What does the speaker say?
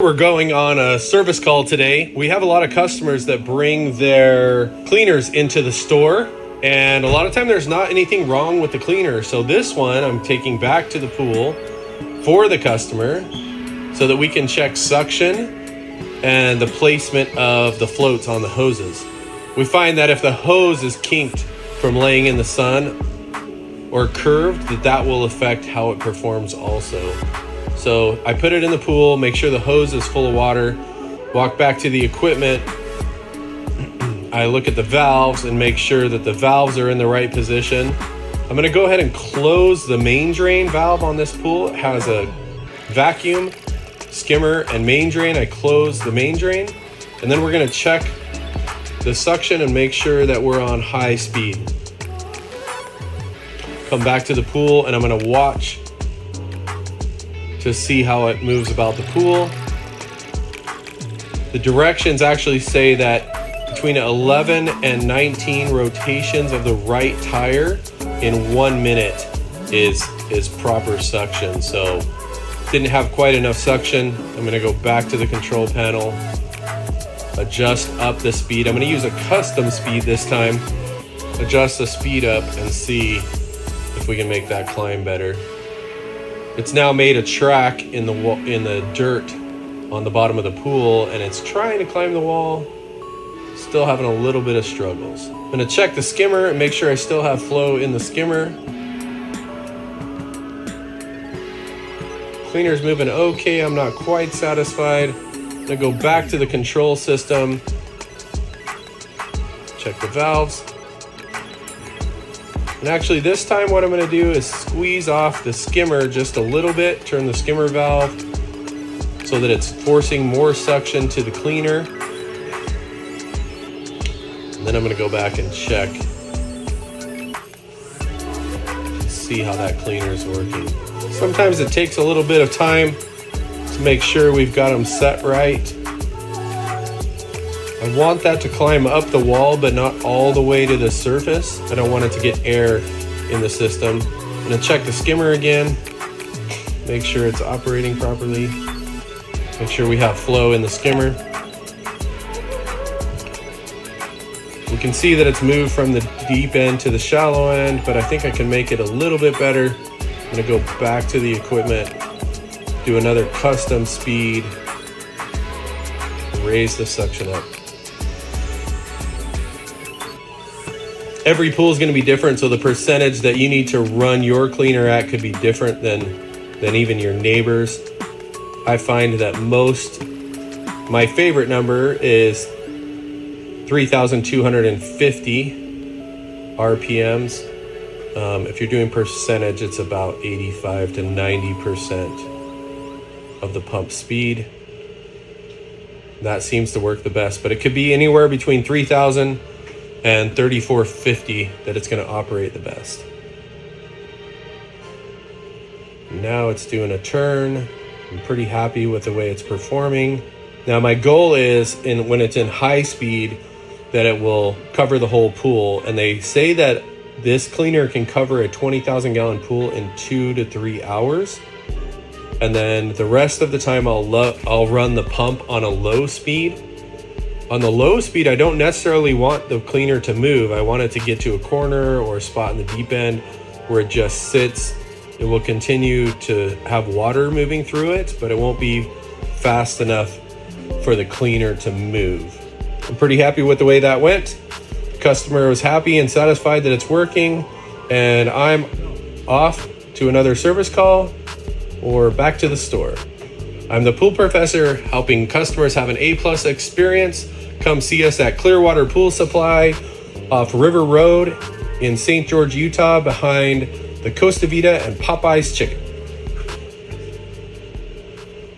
We're going on a service call today. We have a lot of customers that bring their cleaners into the store, and a lot of time there's not anything wrong with the cleaner. So this one I'm taking back to the pool for the customer so that we can check suction and the placement of the floats on the hoses. We find that if the hose is kinked from laying in the sun or curved, that will affect how it performs also. So I put it in the pool, make sure the hose is full of water, walk back to the equipment. I look at the valves and make sure that the valves are in the right position. I'm gonna go ahead and close the main drain valve on this pool. It has a vacuum, skimmer, and main drain. I close the main drain, and then we're gonna check the suction and make sure that we're on high speed. Come back to the pool, and I'm gonna watch to see how it moves about the pool. The directions actually say that between 11 and 19 rotations of the right tire in 1 minute is proper suction. So didn't have quite enough suction. I'm gonna go back to the control panel, adjust up the speed. I'm gonna use a custom speed this time. Adjust the speed up and see if we can make that climb better. It's now made a track in the dirt on the bottom of the pool, and it's trying to climb the wall. Still having a little bit of struggles. I'm gonna check the skimmer and make sure I still have flow in the skimmer. Cleaner's moving okay. I'm not quite satisfied. I'm gonna go back to the control system. Check the valves. And actually this time what I'm gonna do is squeeze off the skimmer just a little bit, turn the skimmer valve so that it's forcing more suction to the cleaner. And then I'm gonna go back and check, see how that cleaner is working. Sometimes it takes a little bit of time to make sure we've got them set right. I want that to climb up the wall, but not all the way to the surface. I don't want it to get air in the system. I'm gonna check the skimmer again, make sure it's operating properly, make sure we have flow in the skimmer. We can see that it's moved from the deep end to the shallow end, but I think I can make it a little bit better. I'm gonna go back to the equipment, do another custom speed, raise the suction up. Every pool is going to be different, so the percentage that you need to run your cleaner at could be different than even your neighbors. I find that my favorite number is 3,250 RPMs. If you're doing percentage, it's about 85 to 90% of the pump speed. That seems to work the best, but it could be anywhere between 3,000 and 3,450 that it's going to operate the best. Now it's doing a turn. I'm pretty happy with the way it's performing. Now my goal is when it's in high speed that it will cover the whole pool, and they say that this cleaner can cover a 20,000 gallon pool in 2 to 3 hours. And then the rest of the time I'll run the pump on a low speed. On the low speed, I don't necessarily want the cleaner to move. I want it to get to a corner or a spot in the deep end where it just sits. It will continue to have water moving through it, but it won't be fast enough for the cleaner to move. I'm pretty happy with the way that went. The customer was happy and satisfied that it's working, and I'm off to another service call or back to the store. I'm the pool professor, helping customers have an A+ experience. Come see us at Clearwater Pool Supply off River Road in St. George, Utah, behind the Costa Vida and Popeye's Chicken.